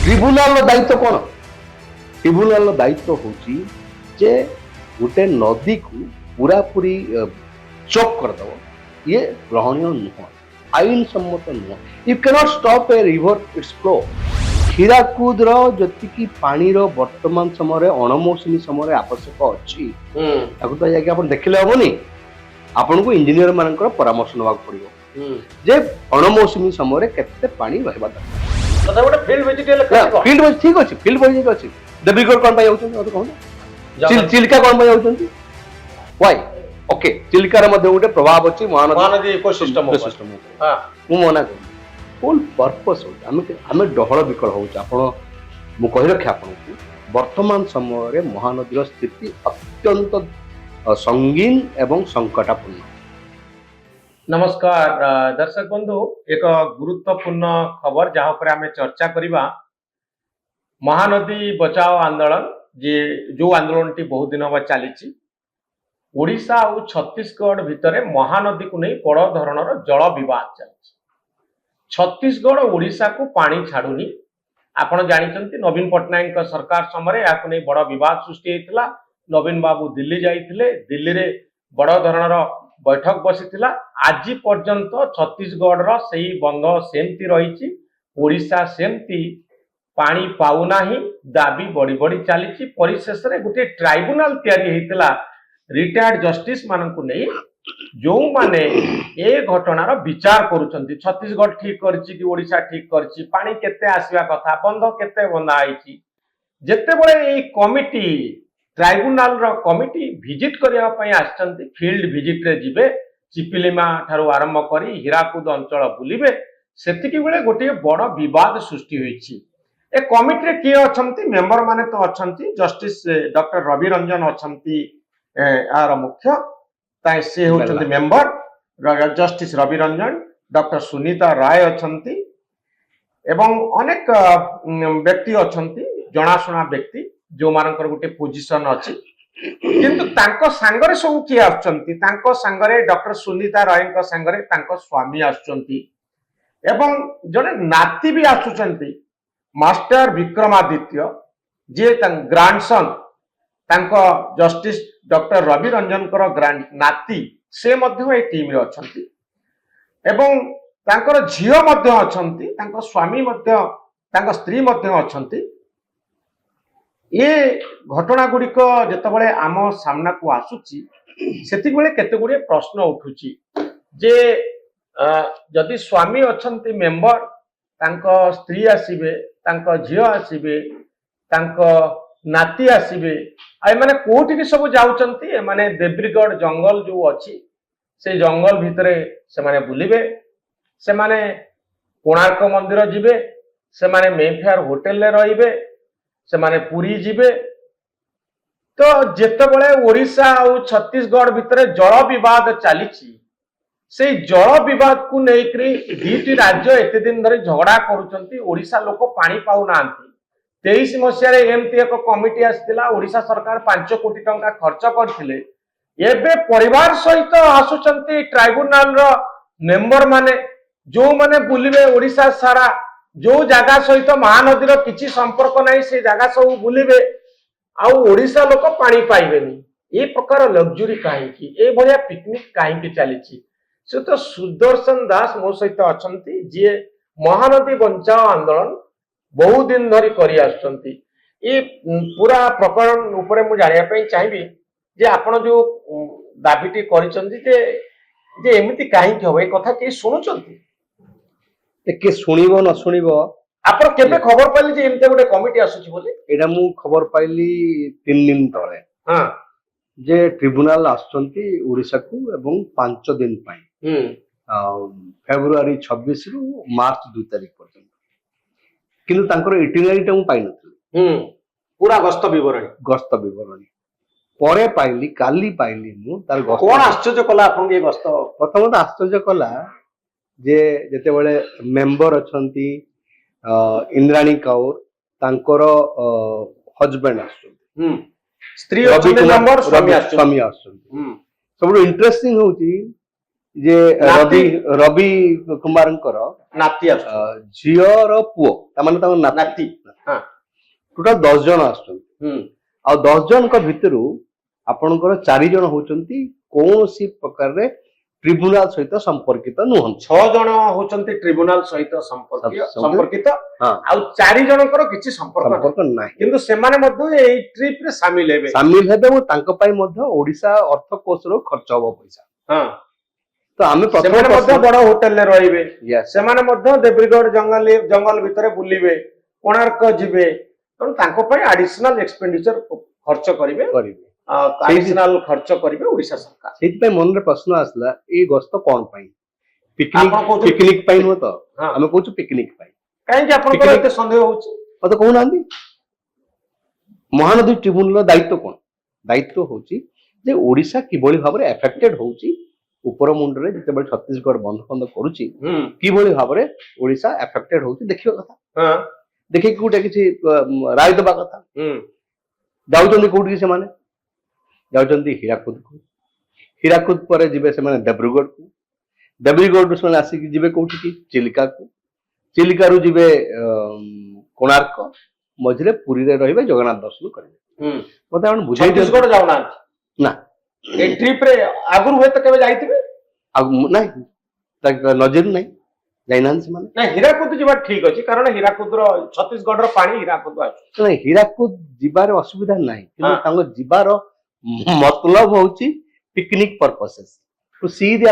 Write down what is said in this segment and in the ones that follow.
Tribunal दायित्व कौन? Tribunal दायित्व होची जे गोटे नदी को पूरा पूरी चोक करदब ये ग्रहणीय नुह, आईन सम्मत नुह। You cannot stop a river its flow. Hirakud जी पानी वर्तमान समय अणमौसुमी समय आवश्यक अच्छी तो जाकि देखले हेनी आपन को इंजीनियर मान परामर्श नाक पड़ो जे अणमौसुमी समय केते पानी रहा दरकार। फील्ड विजिट ठीक अच्छे फील्ड विजिट अच्छे देवीगढ़ कौन कहूँ चिल्का कौन वाई ओके चिल्कार गोटे प्रभाव अच्छी महानदी इकोसिस्टम मना कर होल पर्पस आम डहल विकल हो कही रखे आपको वर्तमान समय महानदी स्थिति अत्यंत संगीन एवं संकटापूर्ण। नमस्कार दर्शक बंधु, एक गुरुत्वपूर्ण खबर जहाँ पर आम चर्चा करवा महानदी बचाओ आंदोलन जे जो आंदोलन टी बहुत दिन हम चली ओडिशा और छत्तीसगढ़ भितर महानदी को नहीं बड़ धरणर जल विवाद चली। छत्तीसगढ़ ओडिशा को पानी छाड़ुनी। आपण जानते नवीन पट्टनायक सरकार समय या नहीं बड़ विवाद सृष्टि होता। नवीन बाबू दिल्ली जाइए, दिल्ली रे बड़ धरणर बैठक बसी। आज पर्यंत छत्तीसगढ़ से बंध सेमती रही, ओडिशा सेमती पानी पाऊना दाबी बढ़ी बढ़ी चली। परिशेष गोटे ट्राइब्यूनाल तैयारी रिटायर्ड जस्टिस मान नहीं जो माने ए घटनार विचार करुछंती। छत्तीसगढ़ ठीक करछि कि ओडिशा ठीक करछि, पानी केते आसीबा कथा, बंध केते बंधा आइछि। जेते बळे ए कमिटी ट्राइब्यूनाल रो कमिटी विजिट करिया पई आछंती, फील्ड विजिट रे जिबे, चिपिलिमा ठारू आरंभ करी हीराकुद अंचल बुलिबे, सेतिकी बेले गोटे बड़ विवाद सृष्टि होइछि। ए कमिटी रे के अछंती मेंबर माने तो अछंती, जस्टिस डॉक्टर रवि रंजन अछंती आर मुख्य से होचंती member justice Ravi Ranjan, doctor Sunita Rai अछंती एवं अनेक व्यक्ति अछंती, जनाशुना व्यक्ति जो मानकर गोटे पोजीशन अछि। किंतु तांको सांगरे सब किए आछंती, तांको सांगरे डॉक्टर सुनीता राय को सांगरे तांको स्वामी आछंती एवं जने नाती भी आछुचंती मास्टर विक्रमादित्य जे ग्रांडसन तांको justice doctor Ravi Ranjan grand नाती से मध्य ए टीम रे अछंती एवं तांकर झियो मध्य अछंती, तांको स्वामी मध्य, तांको स्त्री मध्य अछंती। ये घटना गुड़िक जितेबाला आम सामना को आसुची सेतिक बेले केते गुड़े प्रश्न उठुची जे जदि स्वामी अछंती मेंबर, तांको स्त्री आसीबे, तांको झियो आसीबे, तांको नाती आसीबे, आ माने कोठी की सब जाउचंती। माने देब्रीगढ़ जंगल जो अछि से जंगल भितरे से माने बुलिबे, से माने कोणार्क मंदिर जिबे, से माने मेफेयर होटल रे रहिबे, से माने पुरी जिबे। तो जेतेबेले ओडिशा और छत्तीसगढ़ भितरे जल विवाद चलीछि, से जल विवाद को नेकरी दीटी राज्य एते दिन धरि झगड़ा करूचंती। ओडिशा लोक पानी पाउ नांती। 23 मसीह एमती एक कमिटी आसला, ओडिशा सरकार 5 कोटी टंका खर्च करथिले। एबे परिवार सहित आसुचंती ट्राइब्यूनाल रो मेंबर माने जो माने बुलिबे ओडिशा सारा, जो जगह सहित महानदी रो किछि संपर्क नाही से जगह सब बुलिबे आ ओडिशा लोक पानी पाइबेनी। ए प्रकार लग्जरी काहे कि ए भलिया पिकनिक काहे कि चलीछि। से तो सुदर्शन दास मो सहित अछंती जे महानदी बचाओ आंदोलन बहुत दिन धरी करी आछंती। ए पूरा प्रकरण ऊपर मु जानिया पई चाहिबी जे आपण जो दाबीटी करिसंती जे एमिति काहे कि होय कथा के सुनुचंती के सुनिबो न सुनिबो। आपण केबे खबर पाइली जे एमिति गोटे कमिटी आसुची बोली? एडा मु खबर पाइली 3 दिन तळे। हां जे ट्रिब्यूनाल आछंती ओडिशा को एवं 5 दिन पई फेब्रुआरी 26 रु मार्च 2 तारिख पर्यंत। किंतु तांकर इटिनरीटा मु पाइ नथि। पूरा गस्त विवरणी परे पाइली, काली पाइली मु तार गस्त। कोन आश्चर्य कला आपण ये गस्त? प्रथम तो आश्चर्य कला जे जेते बेले मेंबर अछंती इंद्राणी कौर, तांकर हस्बैंड आछंती, स्त्री अछंती मेंबर, स्वामी आछंती। सब इंटरेस्टिंग होची जे रवि कुमार नाती झियर पुओ, तार माने नाती हाँ। टोटाल 10 जन आसुଛନ୍ତି हम्म ଆଉ 10 जनଙ୍କ ଭିତରୁ ଆପଣଙ୍କର 4 जन होउଛନ୍ତି कौनसी प्रकार रे ट्रिब्यूनल सहित संपर्कित नुहंती 6 जन होचंती ट्रिब्यूनल सहित संपर्कित हाँ ଆଉ 4 जनकर କିଛି संपर्क नाही संपर्क नाही କିନ୍ତୁ ସେମାନେ ମଧ୍ୟ ଏଇ ଟ୍ରିପ ରେ ସାମିଲ ହେବେ सामिल हेबे ଏବଂ ତାଙ୍କ ପାଇଁ ମଧ୍ୟ ଓଡିଶା ଅର୍ଥ କୋଷରୁ ଖର୍ଚ୍ଚ ହବ ପଇସା ହଁ ତ ଆମେ ସେମାନେ ମଧ୍ୟ ବଡ ହୋଟେଲ ରେ ରହିବେ Yes. ସେମାନେ ମଧ୍ୟ ଦେବ୍ରିଗଡ ଜଙ୍ଗଲ ଭିତରେ ବୁଲିବେ କୋଣାର୍କ ଯିବେ ତେଣୁ ତାଙ୍କ ପାଇଁ ଆଡିସନାଲ ଏକ୍ସପେଣ୍ଡିଚର ଖର୍ଚ୍ଚ କରିବେ କରିବେ ଆଡିସନାଲ ଖର୍ଚ୍ଚ କରିବେ ଓଡିଶା ସରକାର ସେଇଥିପାଇଁ ମନରେ ପ୍ରଶ୍ନ ଆସିଲା ଏଇ ଗସ୍ତ କଣ ପାଇଁ ଆପଣ କହୁଛନ୍ତି- ପିକନିକ ପାଇଁ ନୁହଁ ତ ହଁ। ଆମେ କହୁଛୁ ପିକନିକ ପାଇଁ କାହିଁକି ଆପଣଙ୍କର Picnic- ଏତେ ସନ୍ଦେହ ହଉଛି ମତେ କହୁନାହାନ୍ତି ମହାନଦୀ ଟ୍ରିବ୍ୟୁନାଲର ଦାୟିତ୍ୱ କଣ ଦାୟିତ୍ୱ ହଉଛି ଯେ ଓଡିଶା କିଭଳି ଭାବରେ ଏଫେକ୍ଟେଡ ହଉଛି ଉପର ମୁଣ୍ଡରେ ଯେତେବେଳେ ଛତିଶଗଡ ବନ୍ଦ ଫନ୍ଦ କରୁଛି କିଭଳି ଭାବରେ ଓଡିଶା ଏଫେକ୍ଟେଡ ହଉଛି ଦେଖିବା କଥା ହଁ ଦେଖିକି ଗୋଟେ କିଛି ରାୟ ଦେବା କଥା ଯାଉଛନ୍ତି କୋଉଠିକି ସେମାନେ ଯାଉଛନ୍ତି ହୀରାକୁଦକୁ ହୀରାକୁଦ ପରେ ଯିବେ ସେମାନେ ଦେବ୍ରିଗଡକୁ ଦେବ୍ରିଗଡରୁ ସେମାନେ ଆସିକି ଯିବେ କୋଉଠିକି ଚିଲିକାକୁ ଚିଲିକାରୁ ଯିବେ କୋଣାର୍କ ମଝିରେ ପୁରୀରେ ରହିବେ ଜଗନ୍ନାଥ ଦର୍ଶନ କରିବେ ମତେ ଆପଣ ବୁଝେଇ ଦିଅନ୍ତୁ ଛତିଶଗଡ ଯାଉନାହାନ୍ତି ନା ଏଇ ଟ୍ରିପ ରେ ଆଗରୁ ହୁଏତ କେବେ ଯାଇଥିବେ ଆଉ ନାହିଁ ନଜର ନାହିଁ ଯାଇନାହାନ୍ତି ସେମାନେ ନା ହୀରାକୁଦ ଯିବା ଠିକ ଅଛି କାରଣ ହୀରାକୁଦର ଛତିଶଗଡର ପାଣି ହୀରାକୁଦ ଆସୁଛି ନାଇଁ ହୀରାକୁଦ ଯିବାର ଅସୁବିଧା ନାହିଁ କିନ୍ତୁ ହଁ। ତାଙ୍କ ଯିବାର ମତଲବ ହଉଛି picnic purposes to see the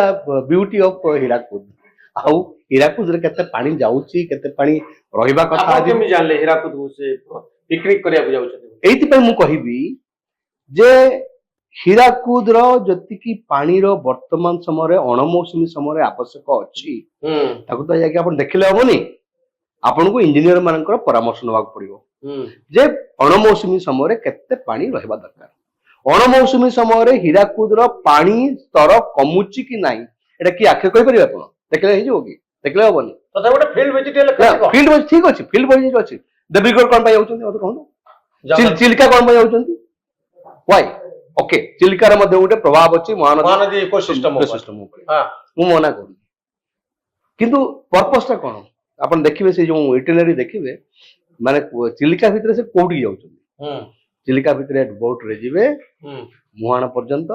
beauty of Hirakud ଆଉ ହୀରାକୁଦରେ କେତେ ପାଣି ଯାଉଛି କେତେ ପାଣି ରହିବା କଥା ଆପଣ ଆଜି କେମିତି ଜାଣିଲେ ହୀରାକୁଦକୁ ସେ ପିକନିକ କରିବାକୁ ଯାଉଛନ୍ତି ଏଇଥିପାଇଁ ମୁଁ କହିବି ଯେ ହୀରାକୁଦର ଯେତିକି ପାଣିର ବର୍ତ୍ତମାନ ସମୟରେ ଅଣମୌସୁମୀ ସମୟରେ ଆବଶ୍ୟକ ଅଛି ତାକୁ ତ ଯାଇକି ଆପଣ ଦେଖିଲେ ହବନି ଆପଣଙ୍କୁ ଇଞ୍ଜିନିୟର ମାନଙ୍କର ପରାମର୍ଶ ନେବାକୁ ପଡିବ ଯେ ଅଣମୌସୁମୀ ସମୟରେ କେତେ ପାଣି ରହିବା ଦରକାର ଅଣମୌସୁମୀ ସମୟରେ ହୀରାକୁଦର ପାଣି ସ୍ତର କମୁଛି କି ନାହିଁ ଏଟା କି ଆଖି କହିପାରିବେ ଆପଣ ଦେଖିଲେ ହେଇଯିବ କି ଦେଖିଲେ ହବନି ତଥାପି ଗୋଟେ ଫିଲ୍ଡ ଭିଜିଟ ହେଲେ ଫିଲ୍ଡ ଠିକ ଅଛି ଫିଲ୍ଡ ଭିଜିଟ ଅଛି ଦେବ୍ରିଗଡ କଣ ପାଇଁ ଯାଉଛନ୍ତି ମତେ କୁହନ୍ତୁ ଚିଲିକା କଣ ପାଇଁ ଯାଉଛନ୍ତି ୱାଇ ଓକେ ଚିଲିକାର ମଧ୍ୟ ଗୋଟେ ପ୍ରଭାବ ଅଛି ମହାନଦୀ ଇକୋସିଷ୍ଟମ ଉପରେ ମୁଁ ମନା କରୁନି କିନ୍ତୁ ପର୍ପସ ଟା କଣ ଆପଣ ଦେଖିବେ ସେ ଯୋଉ ଇଟିନାରୀ ଦେଖିବେ ମାନେ ଚିଲିକା ଭିତରେ ସେ କୋଉଠିକି ଯାଉଛନ୍ତି ଚିଲିକା ଭିତରେ ବୋଟ ରେ ଯିବେ ମୁହାଣ ପର୍ଯ୍ୟନ୍ତ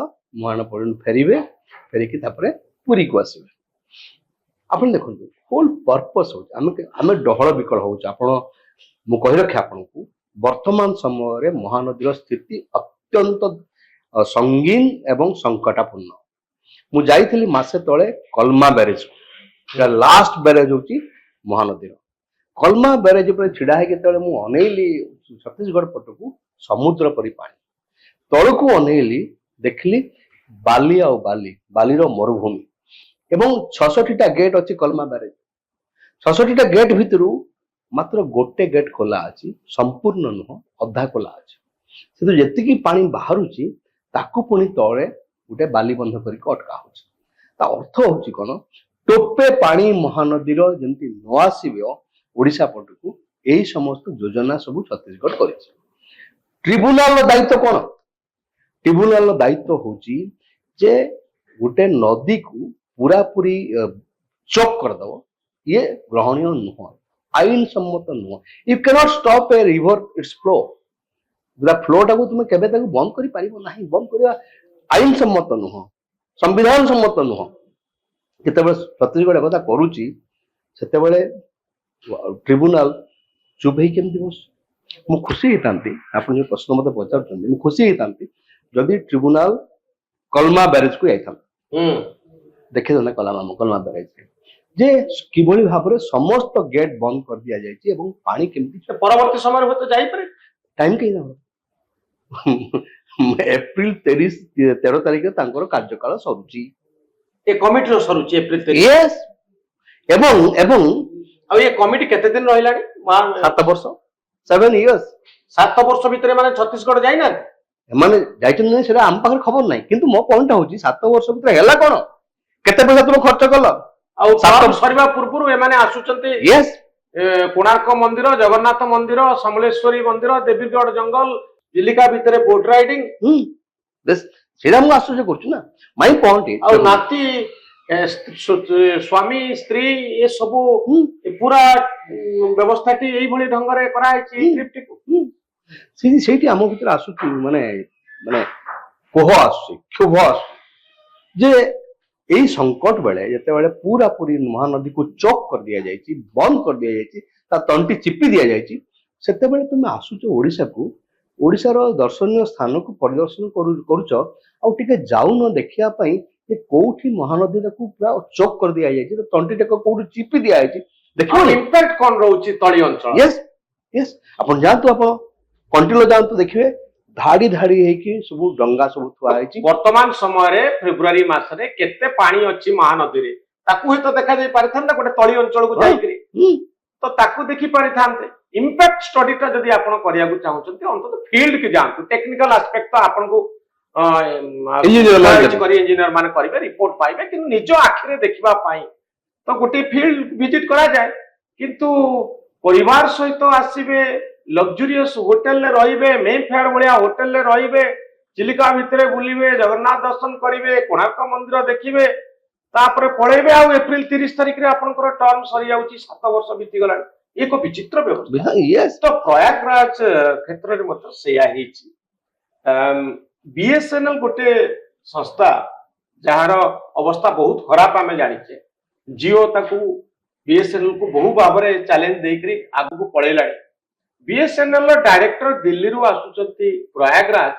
ଫେରିବେ ଫେରିକି ତାପରେ ପୁରୀକୁ ଆସିବେ ଆପଣ ଦେଖନ୍ତୁ ହୋଲ ପର୍ପସ ହଉଛି ଆମେ ଡହଳ ବିକଳ ହଉଛୁ ଆପଣ ମୁଁ କହି ରଖେ ଆପଣଙ୍କୁ ବର୍ତ୍ତମାନ ସମୟରେ ମହାନଦୀର ସ୍ଥିତି ଅତ୍ୟନ୍ତ ସଙ୍ଗୀନ ଏବଂ ସଙ୍କଟାପୂର୍ଣ୍ଣ ମୁଁ ଯାଇଥିଲି ମାସେ ତଳେ କଲମା ବ୍ୟାରେଜ ଲାଷ୍ଟ ବ୍ୟାରେଜ ହଉଛି ମହାନଦୀର କଲମା ବ୍ୟାରେଜ ଉପରେ ଛିଡା ହେଇକି ଯେତେବେଳେ ମୁଁ ଅନେଇଲି ଛତିଶଗଡ ପଟକୁ ସମୁଦ୍ର ପରି ପାଣି ତଳକୁ ଅନେଇଲି ଦେଖିଲି ବାଲି ଆଉ ବାଲିର ମରୁଭୂମି ଏବଂ 66ଟା ଗେଟ୍ ଅଛି କଲମା ବ୍ୟାରେଜ 66ଟା ଗେଟ୍ ଭିତରୁ ମାତ୍ର ଗୋଟେ ଗେଟ୍ ଖୋଲା ଅଛି ସମ୍ପୂର୍ଣ୍ଣ ନୁହଁ ଅଧା ଖୋଲା ଅଛି ସେଥିରୁ ଯେତିକି ପାଣି ବାହାରୁଛି ତାକୁ ପୁଣି ତଳେ ଗୋଟେ ବାଲି ବନ୍ଧ କରିକି ଅଟକା ହଉଛି ତା ଅର୍ଥ ହଉଛି କଣ ଟୋପେ ପାଣି ମହାନଦୀର ଯେମିତି ନ ଆସିବ ଓଡିଶା ପଟକୁ ଏଇ ସମସ୍ତ ଯୋଜନା ସବୁ ଛତିଶଗଡ କରିଛି ଟ୍ରିବ୍ୟୁନାଲର ଦାୟିତ୍ୱ କଣ ଟ୍ରିବ୍ୟୁନାଲର ଦାୟିତ୍ୱ ହଉଛି ଯେ ଗୋଟେ ନଦୀକୁ ପୁରାପୁରି ଚୋକ୍ କରିଦବ ଇଏ ଗ୍ରହଣୀୟ ନୁହଁ ଆଇନ ସମ୍ମତ ନୁହଁ you can't stop a river its flow flow ଟାକୁ ତୁମେ କେବେ ତାକୁ ବନ୍ଦ କରିପାରିବ ନାହିଁ ବନ୍ଦ କରିବା ଆଇନ ସମ୍ମତ ନୁହଁ ସମ୍ବିଧାନ ସମ୍ମତ ନୁହଁ ଯେତେବେଳେ ଛତିଶଗଡ କଥା କରୁଛି ସେତେବେଳେ ଟ୍ରିବ୍ୟୁନାଲ ଚୁପ୍ ହେଇ କେମିତି ବସ ମୁଁ ଖୁସି ହେଇଥାନ୍ତି ଆପଣ ଯୋଉ ପ୍ରଶ୍ନ ମତେ ପଚାରୁଛନ୍ତି ମୁଁ ଖୁସି ହେଇଥାନ୍ତି ଯଦି ଟ୍ରିବ୍ୟୁନାଲ କଲମା ବ୍ୟାରେଜକୁ ଯାଇଥାନ୍ତା ଦେଖିଥାନ୍ତା କଲମା ବ୍ୟାରେଜ ଯେ କିଭଳି ଭାବରେ ସମସ୍ତ ଗେଟ୍ ବନ୍ଦ କରି ଦିଆଯାଇଛି ଏବଂ ପାଣି କେମିତି ପରବର୍ତ୍ତୀ ସମୟରେ ହୁଏତ ଯାଇପାରେ ଟାଇମ କେହି ନବ ଏପ୍ରିଲ 13 ତାରିଖରେ ତାଙ୍କର କାର୍ଯ୍ୟକାଳ ସରୁଛି ଏ କମିଟିର ସରୁଛି ଏପ୍ରିଲ 13 ୟେସ୍ ଏବଂ ଆଉ ଏ କମିଟି କେତେ ଦିନ ରହିଲାଣି 7 ବର୍ଷ 7 years 7 ବର୍ଷ ଭିତରେ ମାନେ ଛତିଶଗଡ ଯାଇନାହାନ୍ତି ଏମାନେ ଯାଇଛନ୍ତି ନାହିଁ ସେଟା ଆମ ପାଖରେ ଖବର ନାହିଁ କିନ୍ତୁ ମୋ ପଏଣ୍ଟ ହଉଛି 7 ବର୍ଷ ଭିତରେ ହେଲା କଣ କେତେ ପଇସା ତୁମେ ଖର୍ଚ୍ଚ କଲ ଆଉ ସରିବା ପୂର୍ବରୁ ଏମାନେ ଆସୁଛନ୍ତି ୟେସ୍ କୋଣାର୍କ ମନ୍ଦିର ଜଗନ୍ନାଥ ମନ୍ଦିର ସମଲେଶ୍ୱରୀ ମନ୍ଦିର ଦେବୀଗଡ ଜଙ୍ଗଲ ଚିଲିକା ଭିତରେ ବୋଟ ରାଇଡିଂ ସେଇଟା ମୁଁ ଆଶ୍ଚର୍ଯ୍ୟ କରୁଛି ନା ମାଇ ପଏଣ୍ଟ ଆଉ ନାତି ସ୍ୱାମୀ ସ୍ତ୍ରୀ ଏ ସବୁ ପୁରା ବ୍ୟବସ୍ଥାଟି ଏଇଭଳି ଢଙ୍ଗରେ କରାଯାଇଛି ଏଇ ଟ୍ରିପଟିକୁ। ସେଇଠି ଆମ ଭିତରେ ଆସୁଛି ମାନେ ମାନେ କୋହ ଆସୁଛି, କ୍ଷୋଭ ଆସୁଛି ଯେ ଏଇ ସଂକଟ ବେଳେ ଯେତେବେଳେ ପୁରା ପୁରି ମହାନଦୀକୁ ଚୋକ୍ କରିଦିଆଯାଇଛି, ବନ୍ଦ କରିଦିଆଯାଇଛି, ତା ତଣ୍ଟି ଚିପି ଦିଆଯାଇଛି, ସେତେବେଳେ ତୁମେ ଆସୁଛ ଓଡ଼ିଶାକୁ, ଓଡ଼ିଶାର ଦର୍ଶନୀୟ ସ୍ଥାନକୁ ପରିଦର୍ଶନ କରୁଛ, ଆଉ ଟିକେ ଯାଉନ ଦେଖିବା ପାଇଁ ଯେ କୋଉଠି ମହାନଦୀଟାକୁ ପୁରା ଚୋକ୍ କରିଦିଆଯାଇଛି, ତା ତଣ୍ଟିଟାକୁ କୋଉଠି ଚିପି ଦିଆଯାଇଛି ଦେଖିବ। ଇମ୍ପାକ୍ଟ କଣ ରହୁଛି ତଳି ଅଞ୍ଚଳ? ୟେସ୍ ୟେସ୍, ଆପଣ ଯାଆନ୍ତୁ, ଆପଣ କଣ୍ଟିଲୋ ଯାଆନ୍ତୁ, ଦେଖିବେ ଧାଡି ଧାଡି ହେଇକି ସବୁ ଡଙ୍ଗା ସବୁ ଥୁଆ ହେଇଛି। ବର୍ତ୍ତମାନ ସମୟରେ ଫେବୃଆରୀ ମାସରେ କେତେ ପାଣି ଅଛି ମହାନଦୀରେ ତାକୁ ହୁଏତ ଦେଖାଯାଇ ପାରିଥାନ୍ତା ଗୋଟେ ତଳି ଅଞ୍ଚଳକୁ ଯାଇକରି, ତ ତାକୁ ଦେଖି ପାରିଥାନ୍ତେ। ଇମ୍ପାକ୍ଟ ଷ୍ଟଡିଟା ଯଦି ଆପଣ କରିବାକୁ ଚାହୁଁଛନ୍ତି ଅନ୍ତତଃ ଫିଲ୍ଡ କି ଯାଆନ୍ତୁ, ଟେକ୍ନିକାଲ ଆସ୍ପେକ୍ଟ ତ ଆପଣଙ୍କୁ ଇଞ୍ଜିନିୟର ମାନେ କରିବେ, ରିପୋର୍ଟ ପାଇବେ, କିନ୍ତୁ ନିଜ ଆଖିରେ ଦେଖିବା ପାଇଁ ତ ଗୋଟେ ଫିଲ୍ଡ ଭିଜିଟ କରାଯାଏ। କିନ୍ତୁ ପରିବାର ସହିତ ଆସିବେ, ଲକ୍ଜୁରିୟସ୍ ହୋଟେଲରେ ରହିବେ, ମେ ଫେୟାର ଭଳିଆ ହୋଟେଲରେ ରହିବେ, ଚିଲିକା ଭିତରେ ବୁଲିବେ, ଜଗନ୍ନାଥ ଦର୍ଶନ କରିବେ, କୋଣାର୍କ ମନ୍ଦିର ଦେଖିବେ, ତାପରେ ପଳେଇବେ, ଆଉ ଏପ୍ରିଲ 30 ତାରିଖରେ ଆପଣଙ୍କର ଟର୍ମ ସରିଯାଉଛି, 7 ବର୍ଷ ବିତିଗଲାଣି। ଏକ ବିଚିତ୍ର ବ୍ୟବସ୍ଥା। ତ ପ୍ରୟାଗରାଜ କ୍ଷେତ୍ରରେ ମଧ୍ୟ ସେଇଆ ହେଇଛି। ବିଏସଏନଏଲ ଗୋଟେ ସଂସ୍ଥା ଯାହାର ଅବସ୍ଥା ବହୁତ ଖରାପ ଆମେ ଜାଣିଛେ। ଜିଓ ତାକୁ ବିଏସଏନଏଲ କୁ ବହୁ ଭାବରେ ଚ୍ୟାଲେଞ୍ଜ ଦେଇକରି ଆଗକୁ ପଳେଇଲାଣି। ବିଏସଏନଏଲ ର ଡାଇରେକ୍ଟର ଦିଲ୍ଲୀରୁ ଆସୁଛନ୍ତି ପ୍ରୟାଗରାଜ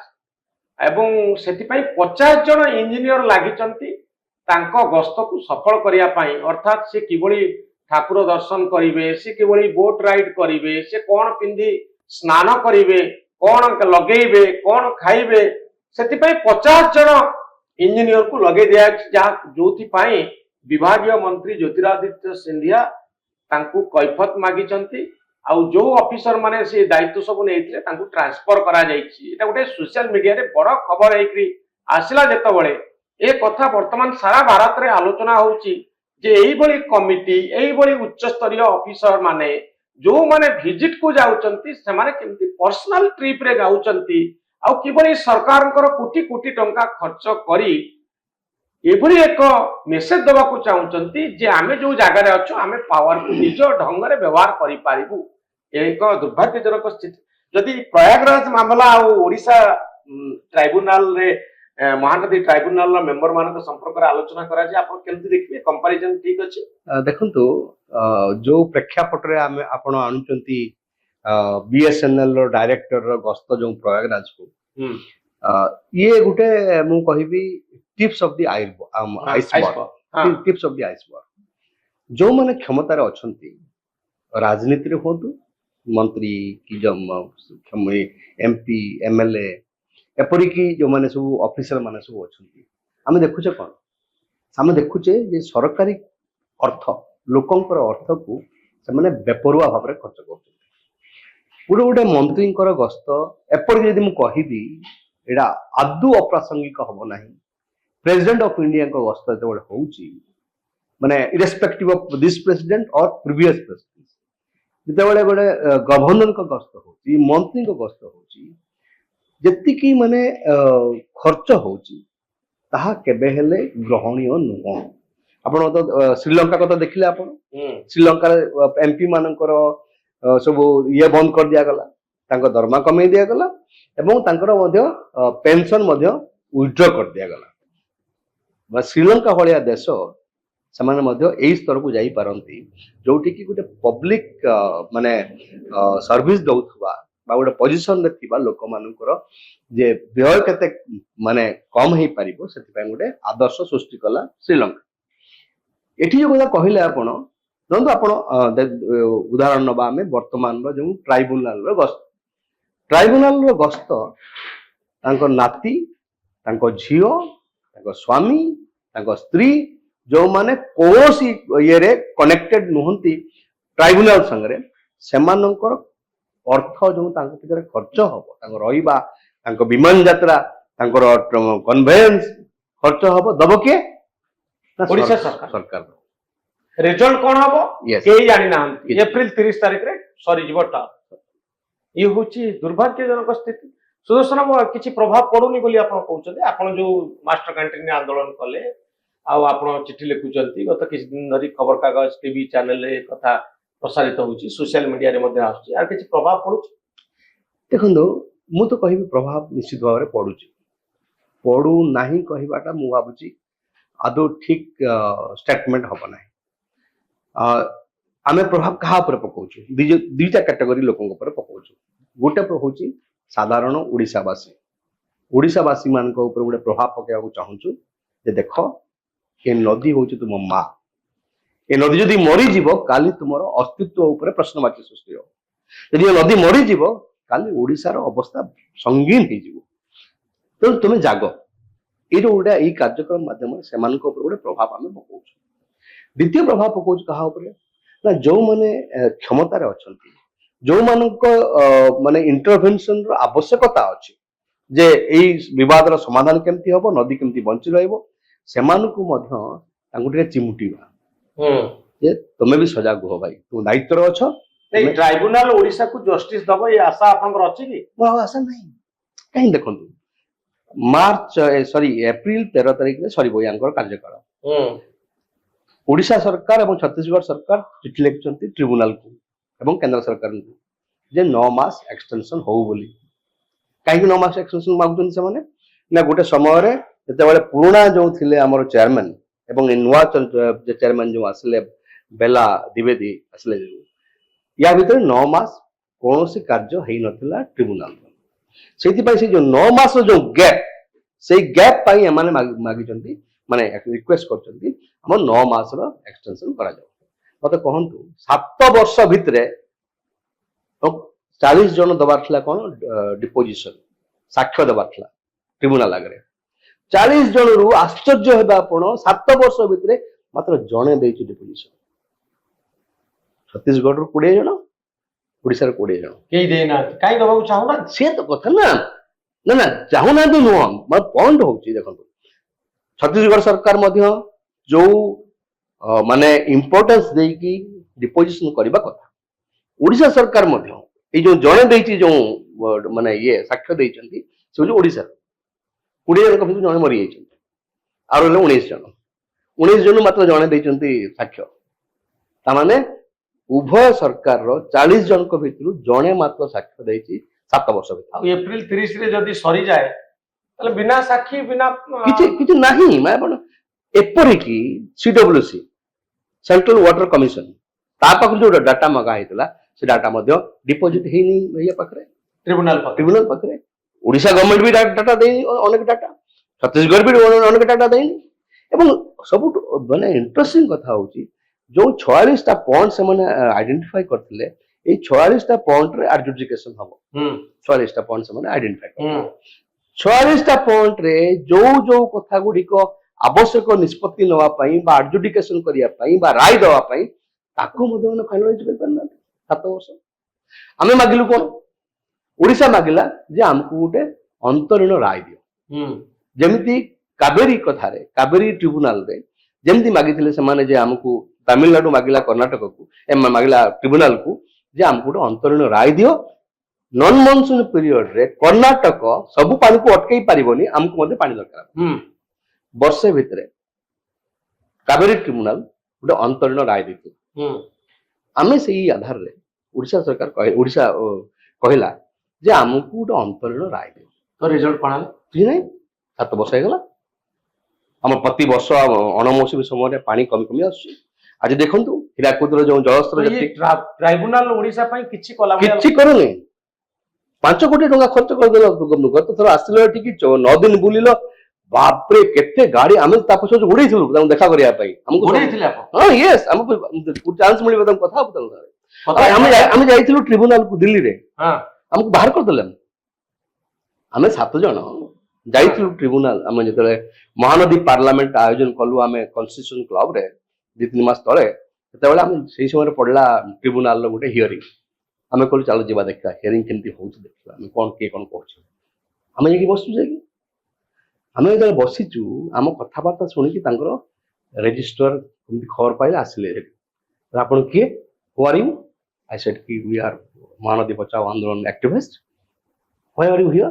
ଏବଂ ସେଥିପାଇଁ 50 ଜଣ ଇଞ୍ଜିନିୟର ଲାଗିଛନ୍ତି ତାଙ୍କ ଗସ୍ତକୁ ସଫଳ କରିବା ପାଇଁ। ଅର୍ଥାତ୍ ସେ କିଭଳି ଠାକୁର ଦର୍ଶନ କରିବେ, ସେ କିଭଳି ବୋଟ ରାଇଡ କରିବେ, ସେ କଣ ପିନ୍ଧି ସ୍ନାନ କରିବେ, କଣ ଲଗେଇବେ, କଣ ଖାଇବେ, ସେଥିପାଇଁ 50 ଜଣ ଇଞ୍ଜିନିୟରକୁ ଲଗେଇ ଦିଆଯାଇଛି, ଯାହା ଯୋଉଥିପାଇଁ ବିଭାଗୀୟ ମନ୍ତ୍ରୀ ଜ୍ୟୋତିରାଦିତ୍ୟ ସିନ୍ଧିଆ ତାଙ୍କୁ କୈଫତ ମାଗିଛନ୍ତି। ଆଉ ଯୋଉ ଅଫିସର ମାନେ ସେ ଦାୟିତ୍ୱ ସବୁ ନେଇଥିଲେ ତାଙ୍କୁ ଟ୍ରାନ୍ସଫର କରାଯାଇଛି। ଏଟା ଗୋଟେ ସୋସିଆଲ ମିଡିଆରେ ବଡ ଖବର ହେଇକରି ଆସିଲା ଯେତେବେଳେ ଏ କଥା ବର୍ତ୍ତମାନ ସାରା ଭାରତରେ ଆଲୋଚନା ହଉଛି ଯେ ଏଇଭଳି କମିଟି, ଏଇଭଳି ଉଚ୍ଚସ୍ତରୀୟ ଅଫିସର ମାନେ ଯୋଉମାନେ ଭିଜିଟ କୁ ଯାଉଛନ୍ତି ସେମାନେ କେମିତି ପର୍ସନାଲ ଟ୍ରିପ ରେ ଯାଉଛନ୍ତି, ଆଉ କିଭଳି ସରକାରଙ୍କର କୋଟି କୋଟି ଟଙ୍କା ଖର୍ଚ୍ଚ କରି ଏଭଳି ଏକ ମେସେଜ ଦେବାକୁ ଚାହୁଁଛନ୍ତି ଯେ ଆମେ ଯୋଉ ଜାଗାରେ ଅଛୁ ଆମେ ପାୱାରକୁ ନିଜ ଢଙ୍ଗରେ ବ୍ୟବହାର କରିପାରିବୁ। ଏକ ଦୁର୍ଭାଗ୍ୟଜନକ ସ୍ଥିତି। ଯଦି ପ୍ରୟାଗରାଜ ମାମଲା ଆଉ ଓଡିଶା ଟ୍ରାଇବୁନାଲରେ ମହାନଦୀ ଟ୍ରାଇବୁନାଲର ମେମ୍ବର ମାନଙ୍କ ସମ୍ପର୍କରେ ଆଲୋଚନା କରାଯାଏ, ଆପଣ କେମିତି ଦେଖିବେ? କମ୍ପାରିଜନ ଠିକ ଅଛି? ଦେଖନ୍ତୁ, ଯୋଉ ପ୍ରେକ୍ଷାପଟରେ ଆପଣ ଆଣୁଛନ୍ତି ବିଏସଏନଏଲ ର ଡାଇରେକ୍ଟର ର ଗସ୍ତ ଯୋଉ ପ୍ରୟାଗରାଜକୁ, ଇଏ ଗୋଟେ ମୁଁ କହିବି tips of the iceberg. Tips of the iceberg. ଯୋଉମାନେ କ୍ଷମତାରେ ଅଛନ୍ତି, ରାଜନୀତିରେ ହୁଅନ୍ତୁ, ମନ୍ତ୍ରୀ କି ଏମପି, ଏମଏଲଏ, ଏପରିକି ଯୋଉମାନେ ସବୁ ଅଫିସର ମାନେ ସବୁ ଅଛନ୍ତି, ଆମେ ଦେଖୁଛେ କଣ? ଆମେ ଦେଖୁଛେ ଯେ ସରକାରୀ ଅର୍ଥ, ଲୋକଙ୍କର ଅର୍ଥକୁ ସେମାନେ ବେପରୁଆ ଭାବରେ ଖର୍ଚ୍ଚ କରୁଛନ୍ତି। ଗୋଟେ ମନ୍ତ୍ରୀଙ୍କର ଗସ୍ତ ଏପରିକି ଯଦି ମୁଁ କହିବି ଏଇଟା ଆଦୌ ଅପ୍ରାସଙ୍ଗିକ ହବ ନାହିଁ। ପ୍ରେସିଡେଣ୍ଟ ଅଫ ଇଣ୍ଡିଆଙ୍କ ଗସ୍ତ ଯେତେବେଳେ ହଉଛି, ମାନେ irrespective of this president or previous president, ଯେତେବେଳେ ଗୋଟେ ଗଭର୍ଣ୍ଣରଙ୍କ ଗସ୍ତ ହଉଛି, ମନ୍ତ୍ରୀଙ୍କ ଗସ୍ତ ହଉଛି, ଯେତିକି ମାନେ ଖର୍ଚ୍ଚ ହଉଛି ତାହା କେବେ ହେଲେ ଗ୍ରହଣୀୟ ନୁହଁ। ଆପଣ ତ ଶ୍ରୀଲଙ୍କା କଥା ଦେଖିଲେ, ଆପଣ ଶ୍ରୀଲଙ୍କାରେ ଏମପି ମାନଙ୍କର ସବୁ ଇଏ ବନ୍ଦ କରିଦିଆଗଲା, ତାଙ୍କ ଦରମା କମେଇ ଦିଆଗଲା ଏବଂ ତାଙ୍କର ମଧ୍ୟ ପେନସନ ମଧ୍ୟ ୱିଥଡ୍ର କରିଦିଆଗଲା। ଶ୍ରୀଲଙ୍କା ଭଳିଆ ଦେଶ ସେମାନେ ମଧ୍ୟ ଏଇ ସ୍ତରକୁ ଯାଇପାରନ୍ତି ଯୋଉଠିକି ଗୋଟେ ପବ୍ଲିକ ମାନେ ସର୍ଭିସ ଦଉଥିବା ବା ଗୋଟେ ପୋଜିସନରେ ଥିବା ଲୋକମାନଙ୍କର ଯେ ବ୍ୟୟ କେତେ ମାନେ କମ ହେଇପାରିବ, ସେଥିପାଇଁ ଗୋଟେ ଆଦର୍ଶ ସୃଷ୍ଟି କଲା ଶ୍ରୀଲଙ୍କା। ଏଠି ଯୋଉ କଥା କହିଲେ ଆପଣ, ଧରନ୍ତୁ ଆପଣ ଉଦାହରଣ ନବା ଆମେ ବର୍ତ୍ତମାନର ଯୋଉ ଟ୍ରାଇବୁନାଲର ଗସ୍ତ। ଟ୍ରାଇବୁନାଲର ଗସ୍ତ ତାଙ୍କ ନାତି, ତାଙ୍କ ଝିଅ, ତାଙ୍କ ସ୍ୱାମୀ, ତାଙ୍କ ସ୍ତ୍ରୀ, ଯୋଉମାନେ କୌଣସି ଇଏରେ କନେକ୍ଟେଡ ନୁହନ୍ତି ଟ୍ରାଇବୁନାଲ ସାଙ୍ଗରେ, ସେମାନଙ୍କର ଅର୍ଥ ଯୋଉ ତାଙ୍କ ଭିତରେ ଖର୍ଚ୍ଚ ହବ, ତାଙ୍କ ରହିବା, ତାଙ୍କ ବିମାନ ଯାତ୍ରା, ତାଙ୍କର କନଭେନ୍ସ ଖର୍ଚ୍ଚ ହବ, ଦବ କିଏ? ଓଡିଶା ସରକାର। ଦବ। ରେଜଲ୍ଟ କଣ ହବ କେହି ଜାଣିନାହାନ୍ତି। ଏପ୍ରିଲ 30 ତାରିଖରେ ସରିଯିବ ଟର୍ମ। ଇଏ ହଉଛି ଦୁର୍ଭାଗ୍ୟଜନକ ସ୍ଥିତି। ସୁଦର୍ଶନ କିଛି ପ୍ରଭାବ ପଡୁନି ବୋଲି ଆପଣ କହୁଛନ୍ତି? ଆପଣ ଯୋଉ ମାଷ୍ଟର କ୍ୟାଣ୍ଟିନ ଆନ୍ଦୋଳନ କଲେ, ଆଉ ଆପଣ ଚିଠି ଲେଖୁଛନ୍ତି, ଗତ କିଛି ଦିନ ଧରି ଖବରକାଗଜ, ଟିଭି ଚ୍ୟାନେଲରେ କଥା ପ୍ରସାରିତ ହେଉଛି, ସୋସିଆଲ ମିଡିଆରେ ମଧ୍ୟ ଆସୁଛି, ଆର କିଛି ପ୍ରଭାବ ପଡୁଛି? ଦେଖନ୍ତୁ ମୁଁ ତ କହିବି ପ୍ରଭାବ ନିଶ୍ଚିତ ଭାବରେ ପଡୁଛି, ପଡୁ ନାହିଁ କହିବାଟା ମୁଁ ଭାବୁଛି ଆଦୌ ଠିକ ଷ୍ଟେଟମେଣ୍ଟ ହବ ନାହିଁ। ଆମେ ପ୍ରଭାବ କାହା ଉପରେ ପକାଉଛୁ? ଦୁଇଟା କ୍ୟାଟେଗୋରୀ ଲୋକଙ୍କ ଉପରେ ପକାଉଛୁ। ଗୋଟେ ହଉଛି ସାଧାରଣ ଓଡ଼ିଶାବାସୀ। ଓଡ଼ିଶାବାସୀ ମାନଙ୍କ ଉପରେ ଗୋଟେ ପ୍ରଭାବ ପକାଇବାକୁ ଚାହୁଁଛୁ ଯେ ଦେଖ ଏ ନଦୀ ହଉଛି ତୁମ ମା, ଏ ନଦୀ ଯଦି ମରିଯିବ କାଲି ତୁମର ଅସ୍ତିତ୍ୱ ଉପରେ ପ୍ରଶ୍ନବାଚୀ ସୃଷ୍ଟି ହେବ। ଯଦି ଏ ନଦୀ ମରିଯିବ କାଲି ଓଡ଼ିଶାର ଅବସ୍ଥା ସଙ୍ଗୀନ ହେଇଯିବ। ତେଣୁ ତୁମେ ଜାଗ। ଏଇଟା ଗୋଟେ ଏଇ କାର୍ଯ୍ୟକ୍ରମ ମାଧ୍ୟମରେ ସେମାନଙ୍କ ଉପରେ ଗୋଟେ ପ୍ରଭାବ ଆମେ ପକାଉଛୁ। ଦ୍ୱିତୀୟ ପ୍ରଭାବ ପକାଉଛୁ କାହା ଉପରେ? ନା ଯୋଉମାନେ କ୍ଷମତାରେ ଅଛନ୍ତି, ଯୋଉମାନଙ୍କ ମାନେ ଇଣ୍ଟରଭେନସନର ଆବଶ୍ୟକତା ଅଛି ଯେ ଏଇ ବିବାଦର ସମାଧାନ କେମିତି ହବ, ନଦୀ କେମିତି ବଞ୍ଚି ରହିବ, ସେମାନଙ୍କୁ ମଧ୍ୟ ତାଙ୍କୁ ଟିକେ ଚିମୁଟିବା ଯେ ତମେ ବି ସଜାଗ ହୁଅ ଭାଇ, ତୁମ ଦାୟିତ୍ୱରେ ଅଛ। ଟ୍ରାଇବୁନାଲ ଓଡ଼ିଶାକୁ ଜଷ୍ଟିସ ଦବ ଏ ଆଶା ଆପଣଙ୍କର ଅଛି କି? ମୋର ଆଉ ଆଶା ନାହିଁ। କାହିଁକି ଦେଖନ୍ତୁ ଏପ୍ରିଲ 13 ତାରିଖରେ ସରିବ ୟାଙ୍କର କାର୍ଯ୍ୟକାଳ। ଓଡ଼ିଶା ସରକାର ଏବଂ ଛତିଶଗଡ଼ ସରକାର ଚିଠି ଲେଖିଛନ୍ତି ଟ୍ରିବ୍ୟୁନାଲକୁ ଏବଂ କେନ୍ଦ୍ର ସରକାରଙ୍କୁ ଯେ 9 ମାସ ଏକ୍ସଟେନସନ ହଉ ବୋଲି। କାହିଁକି 9 ମାସ ଏକ୍ସଟେନସନ ମାଗୁଛନ୍ତି ସେମାନେ? ନା ଗୋଟେ ସମୟରେ ଯେତେବେଳେ ପୁରୁଣା ଯୋଉ ଥିଲେ ଆମର ଚେୟାରମ୍ୟାନ ଏବଂ ନୂଆ ଚେୟାରମ୍ୟାନ ଯୋଉ ଆସିଲେ ବେଲା ଦ୍ୱିବେଦୀ ଆସିଲେ, ୟା ଭିତରେ 9 ମାସ କୌଣସି କାର୍ଯ୍ୟ ହେଇନଥିଲା ଟ୍ରିବ୍ୟୁନାଲର। ସେଇଥିପାଇଁ ସେ ଯୋଉ 9 ମାସର ଯୋଉ ଗ୍ୟାପ୍, ସେଇ ଗ୍ୟାପ୍ ପାଇଁ ଏମାନେ ମାଗିଛନ୍ତି, ମାନେ ରିକ୍ୱେଷ୍ଟ କରିଛନ୍ତି ଆମର 9 ମାସର ଏକ୍ସଟେନସନ କରାଯାଉ। ମତେ କହନ୍ତୁ 7 ବର୍ଷ ଭିତରେ 40 ଜଣ ଦେବାର ଥିଲା କଣ ଡିପୋଜିସନ, ସାକ୍ଷ୍ୟ ଦେବାର ଥିଲା ଟ୍ରିବ୍ୟୁନାଲ ଆଗରେ। 40 ଜଣରୁ ଆଶ୍ଚର୍ଯ୍ୟ ହେବା ଆପଣ 7 ବର୍ଷ ଭିତରେ ମାତ୍ର ଜଣେ ଦେଇଛି ଡିପୋଜିସନ। ଛତିଶଗଡ଼ରୁ 20 ଜଣ, ଓଡ଼ିଶାର 20 ଜଣ। କେହି ଦେଇନାହାନ୍ତି। କାହିଁ ଦେବାକୁ ଚାହୁଁନାହାନ୍ତି? ସେ ତ କଥା ନା ନା ଚାହୁଁନାହାନ୍ତି ନୁହଁ, ମୋର ପଏଣ୍ଟ ହଉଛି ଦେଖନ୍ତୁ ଛତିଶଗଡ଼ ସରକାର ମଧ୍ୟ ଯୋଉ ମାନେ ଇମ୍ପୋର୍ଟାନ୍ସ ଦେଇକି ଡିପୋଜିସନ କରିବା କଥା, ଓଡ଼ିଶା ସରକାର ମଧ୍ୟ ଏଇ ଯୋଉ ଜଣେ ଦେଇଛି ଯୋଉ ମାନେ ସାକ୍ଷ୍ୟ ଦେଇଛନ୍ତି ସେ ହଉଛି ଓଡ଼ିଶାର। 20 ଜଣଙ୍କ ଭିତରୁ ଜଣେ ମରିଯାଇଛନ୍ତି, ଆଉ ରହିଲେ 19 ଜଣ। 19 ଜଣ ମାତ୍ର ଜଣେ ଦେଇଛନ୍ତି ସାକ୍ଷ୍ୟ। ତାମାନେ ଉଭୟ ସରକାରର 40 ଜଣଙ୍କ ଭିତରୁ ଜଣେ ମାତ୍ର ସାକ୍ଷ୍ୟ ଦେଇଛି 7 ବର୍ଷ ଭିତରେ। ଆଉ ଏପ୍ରିଲ 30ରେ ଯଦି ସରିଯାଏ ତାହେଲେ ବିନା ସାକ୍ଷୀ ବିନା କିଛି ନାହିଁ। ମାନେ ଏପରିକି ସିଡବ୍ଲ୍ୟୁସି ସେଣ୍ଟ୍ରାଲ ୱାଟର କମିଶନ ତା ପାଖରୁ ଯୋଉ ଡାଟା ମଗା ହେଇଥିଲା ସେ ଡାଟା ମଧ୍ୟ ଡିପୋଜିଟ ହେଇନି ଇଏ ପାଖରେ, ଟ୍ରିବ୍ୟୁନାଲ ପାଖରେ। ଓଡ଼ିଶା ଗଭର୍ଣ୍ଣମେଣ୍ଟ ବି ଡାଟା ଦେଇନି ଅନେକ ଡାଟା, ଛତିଶଗଡ଼ ବି ଅନେକ ଡାଟା ଦେଇନି। ଏବଂ ସବୁଠୁ ମାନେ ଇଣ୍ଟରେଷ୍ଟିଂ କଥା ହଉଛି ଯୋଉ 46ଟା ପଏଣ୍ଟ ସେମାନେ ଆଇଡେଣ୍ଟିଫାଇ କରିଥିଲେ, ଏଇ 46ଟା ପଏଣ୍ଟରେ ଆଡଜୁଡିକେସନ ହବ। 46ଟା ପଏଣ୍ଟ ସେମାନେ ଆଇଡେଣ୍ଟିଫାଇ କରିଥିଲେ। 46ଟା ପଏଣ୍ଟରେ ଯୋଉ ଯୋଉ କଥା ଗୁଡ଼ିକ ଆବଶ୍ୟକ ନିଷ୍ପତ୍ତି ନେବା ପାଇଁ ବା ଆଡଜୁଡିକେସନ କରିବା ପାଇଁ ବା ରାୟ ଦେବା ପାଇଁ ତାକୁ ମଧ୍ୟ ମାନେ ଫାଇନାଲାଇଜ କରିପାରିନାହାନ୍ତି 7 ବର୍ଷ। ଆମେ ମାଗିଲୁ କଣ? ଓଡ଼ିଶା ମାଗିଲା ଯେ ଆମକୁ ଗୋଟେ ଅନ୍ତରୀଣ ରାୟ ଦିଅ, ଯେମିତି କାବେରୀ କଥାରେ କାବେରୀ ଟ୍ରିବ୍ୟୁନାଲରେ ଯେମିତି ମାଗିଥିଲେ ସେମାନେ ଯେ ଆମକୁ ତାମିଲନାଡୁ ମାଗିଲା କର୍ଣ୍ଣାଟକକୁ, ମାଗିଲା ଟ୍ରିବ୍ୟୁନାଲକୁ ଯେ ଆମକୁ ଗୋଟେ ଅନ୍ତରୀଣ ରାୟ ଦିଅ। ନନ୍ ମନସୁନ ପିରିୟଡରେ କର୍ଣ୍ଣାଟକ ସବୁ ପାଣିକୁ ଅଟକେଇ ପାରିବନି, ଆମକୁ ମଧ୍ୟ ପାଣି ଦରକାର। ବର୍ଷେ ଭିତରେ କାବେରୀ ଟ୍ରିବ୍ୟୁନାଲ ଗୋଟେ ଅନ୍ତରୀଣ ରାୟ ଦେଇଥିଲେ। ଆମେ ସେଇ ଆଧାରରେ ଓଡ଼ିଶା ସରକାର ଓଡ଼ିଶା କହିଲା ଯେ ଆମକୁ ଗୋଟେ ଅନ୍ତରୀଣ ରାୟ ଦିଅ। ତ ରେଜଲ୍ଟ କଣ ହେଲା? କିଛି ନାହିଁ, 7 ବର୍ଷ ହେଇଗଲା। ଆମ ପ୍ରତିବର୍ଷ ଅଣମୌସୁମୀ ସମୟରେ ପାଣି କମି କମି ଆସୁଛି। ଆଜି ଦେଖନ୍ତୁ ହୀରାକୁଦର ଯୋଉ ଜଳସ୍ତର ଟ୍ରାଇବୁନାଲ ଓଡ଼ିଶା ପାଇଁ କିଛି କଲା କିଛି କରୁନି। 5 କୋଟି ଟଙ୍କା ଖର୍ଚ୍ଚ କରିଦେଲ। ଗତ ଥର ଆସିଲ ଏଠିକି 9 ଦିନ ବୁଲିଲ, ବାପରେ କେତେ ଗାଡି। ଆମେ ତା ପଛରେ ଉଡେଇଥିଲୁ ତାଙ୍କୁ ଦେଖା କରିବା ପାଇଁ। ଆମକୁ ହଁ ୟେସ୍, ଆମକୁ ଚାନ୍ସ ମିଳିବ ତାଙ୍କୁ କଥା ହବୁ ତାଙ୍କ ସାଙ୍ଗରେ। ଆମେ ଯାଇଥିଲୁ ଟ୍ରିବ୍ୟୁନାଲକୁ ଦିଲ୍ଲୀରେ, ଆମକୁ ବାହାର କରିଦେଲେ। ଆମେ 7 ଜଣ ଯାଇଥିଲୁ ଟ୍ରିବ୍ୟୁନାଲ। ଆମେ ଯେତେବେଳେ ମହାନଦୀ ପାର୍ଲାମେଣ୍ଟ ଆୟୋଜନ କଲୁ ଆମେ କନଷ୍ଟିଚ୍ୟୁସନ କ୍ଲବରେ 2-3 ମାସ ତଳେ, ସେତେବେଳେ ଆମେ ସେଇ ସମୟରେ ପଡିଲା ଟ୍ରିବ୍ୟୁନାଲର ଗୋଟେ ହିୟରିଂ। ଆମେ କହିଲୁ ଚାଲ ଯିବା ଦେଖିବା ହିୟରିଂ କେମିତି ହଉଛି ଦେଖିବା, ଆମେ କଣ କିଏ କଣ କହୁଛୁ। ଆମେ ଯାଇକି ବସିଛୁ। ଯାଇକି ଆମେ ଯେତେବେଳେ ବସିଛୁ ଆମ କଥାବାର୍ତ୍ତା ଶୁଣିକି ତାଙ୍କର ରେଜିଷ୍ଟ୍ରାର କେମିତି ଖବର ପାଇଲେ ଆସିଲେ। ଆପଣ କିଏ? Who are you? I said କି we are Mahanadi Bachao Andolan activist. Why are you here?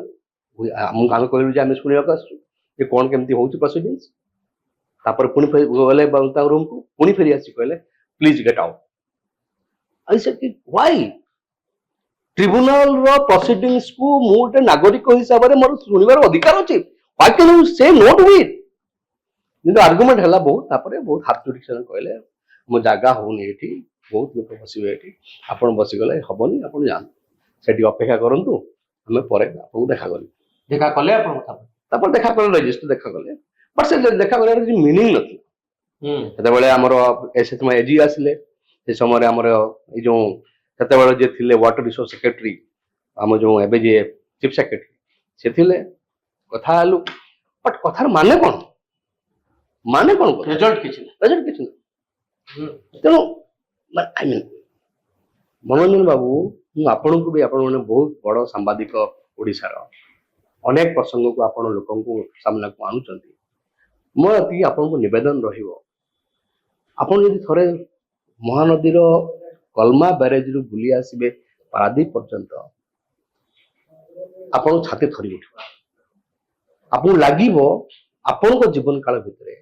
ଆମେ କହିଲୁ ଯେ ଆମେ ଶୁଣିବାକୁ ଆସିଛୁ ଯେ କଣ କେମିତି ହଉଛି ପ୍ରୋସିଡିଂସ୍। ତାପରେ ପୁଣି ଗଲେ ତାଙ୍କ ରୁମକୁ, ପୁଣି ଫେରି ଆସି କହିଲେ please get out. I said, why? Tribunal रो प्रोसीडिंग्स को मु गोटे नागरिक हिसाब से मोर सुनिबार अधिकार अछि. Why can you say no to it? কিন্তু आर्गुमेंट हला बहुत हाथ जोड़ी से कहले मो जागा होनी एठी बहुत लोक बसिबे एठी आपण बसी गले हबनी आपण जान सेठी अपेक्षा करंतु हमें परे आपको देखा करी देखा कले आपण କଥା तापर देखा कर रजिस्टर देखा कले बट से देखा कर मीनिंग नथि सेते बेले हमर एसएच में एजी आसले से समय हमर ए जो सेते बेले जे थिले वाटर रिसोर्स सेक्रेटरी हम जो एबे जे चीफ सेक्रेटरी से थिले कथा आलु बट कथार माने कोन रिजल्ट किछि तेणु आई मीन मनोरंजन बाबू आपण को भी आपण मैंने बहुत बड़ सांबादिक ओडिशार अनेक प्रसंग को आपण लोक सामना को आणुचंती मोर अति आपण को निवेदन रहिबो आपण यदि थरे महानदीर कलमा बैरेज रु बुली आसीबे पारादीप पर्यंत आपण छाती थरी उठिबा आपण लागिबो आपण को जीवन काल भितरे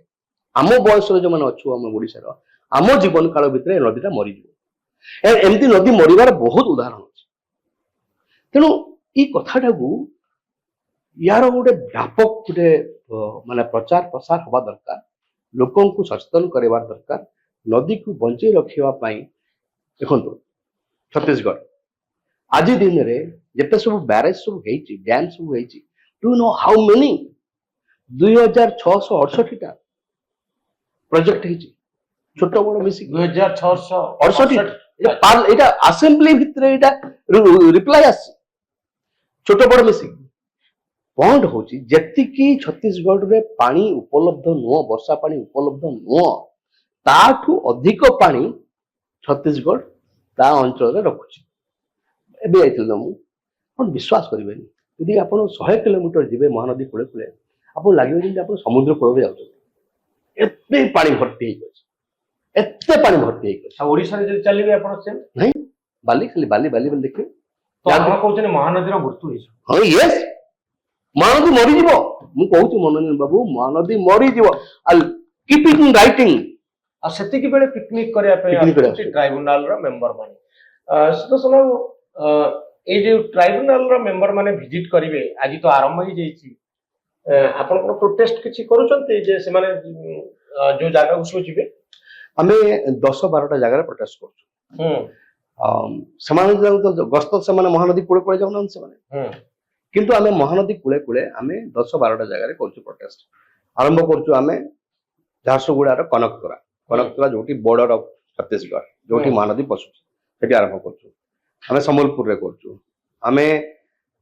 आम बयस जो मैंने अच्छु आम ओडिशार आम जीवन काल भितर नदीटा मरीज एमती नदी मरिबार बहुत उदाहरण अच्छे तेणु ये कथाटा को यार गोटे व्यापक गोटे माने प्रचार प्रसार हवा दरकार लोकों को सचेतन करवार दरकार नदी को बंचे रखा देखो छत्तीसगढ़ आज दिन में जिते सब बैरेज सब डैम सब do know how many 2668 project है छोट बड़ मिसी 2668 एटा असेंबली भितर एटा रिप्लाई आसी छोट बड़ मिसी पॉइंट होची जेतिकी छत्तीसगढ़ रे पानी उपलब्ध नुह वर्षा पानी उपलब्ध नुह ताठू अधिक पानी छत्तीसगढ़ ता अंचल रे रखुची एबे आइतल मु पण विश्वास करिवेनी यदि आपण 100 किलोमीटर जिवे महानदी कूले कूले आपण लागियो जे आपण समुद्र कूल रे जाउछन एते पानी भर्ती है एते पानी भर्ती है ओडिसा रे जे चलिबे आपण से नहीं बाली खाली बाली बाली बाली देखियो तो हम कहउछन महानदी रो मृत्यु होइछ हां यस महानदी मरी जीवो मु कहउछु मनोरंजन बाबू महानदी मरी जीवो I keep it in writing आ सेति की बेले पिकनिक करिया पे ट्राइब्यूनल रो मेंबर माने तो सुनो ए जे ट्राइब्यूनल रो मेंबर माने विजिट करिवे आज तो आरंभ ही जाईची आपण को प्रोटेस्ट किछि करूचंते जे से माने जो जागा उसको जिवे हमें 10-12टा जगह रे प्रोटेस्ट करछु समान तो गस्त से माने महानदी कूले कूले जाउन से माने किंतु हमें महानदी कूले कूले हमें 10-12टा जगह रे करछु प्रोटेस्ट आरंभ करछु हमें झारसुगुड़ा रो कनकतरा जोटी बॉर्डर ऑफ छत्तीसगढ़ जोटी महानदी पसु सेठी आरंभ करछु हमें सम्बलपुर रे करछु हमें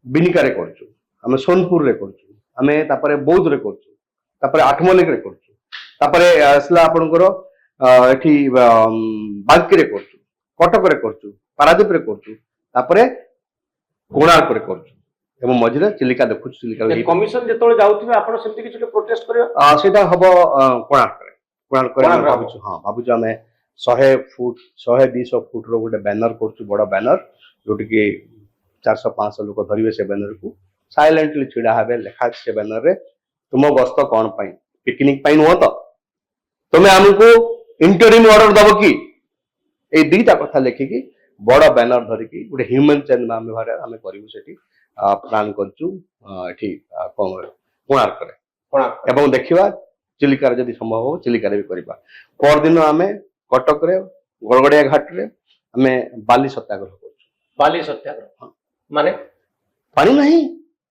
बिनिका रे करछु हमें सोनपुर रे करछु हमें तापरे बौद्ध रे करछु तापरे आठमल्लिक रे करछु तापरे असला आपनकर एठी बांकी रे करछु कटक रे करछु पारादीप रे करछु तापरे कोणार्क रे करछु एवं मझिरे चिलिका देखु चिलिका कमिशन जेतोले जाउथिबे आपण सेमति किछ प्रोटेस्ट करियो सेटा हबो कोणार्क रे भाबुछु हां भाबुछु हमें 100 फुट 100-200 फुट रो गोटे बैनर करछु बड़ा बैनर जोटी के 400-500 लोक धरिवे से बैनर को साइलेंटली छिड़ा हबे लिखा से बैनर रे तुम गस्त कोन पई पिकनिक पई न तो तुमे हमको इंटरिम ऑर्डर दबो की ए दीटा कथा लेखिकी बड़ बैनर धरिकी गोटे ह्यूमन चेन में आम करू से प्लान करछु एठी कोणार्क रे एवं देखिबा चिलिका जदि संभव हो चिलिका रे भी करबा पर दिन आमे कटक रे गड़गड़िया घाट रे आमे बाली सत्याग्रह करछु बाली सत्याग्रह माने पानी नहीं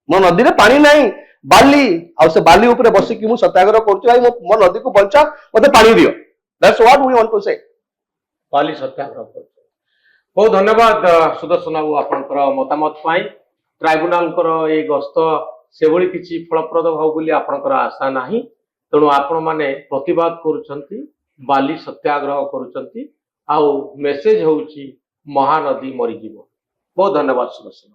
मो नदी रे पानी नहीं बाली आ से बाली ऊपर बसी कि मु सत्याग्रह करछु भाई मो नदी को बंचा मते पानी दियो that's what we want to say Bali सत्याग्रह करछु बहुत धन्यवाद सुदर्शन बाबू आपनकर मतामत पाई ट्राइब्यूनल कर ए गस्त से भली किछि फलप्रद हो बोली आपनकर आशा नाही तेणु आपण माने प्रतिवाद करूछंती बाली सत्याग्रह करूछंती आउ मेसेज होउची महानदी मरी जीवो बहुत धन्यवाद सुदर्शन।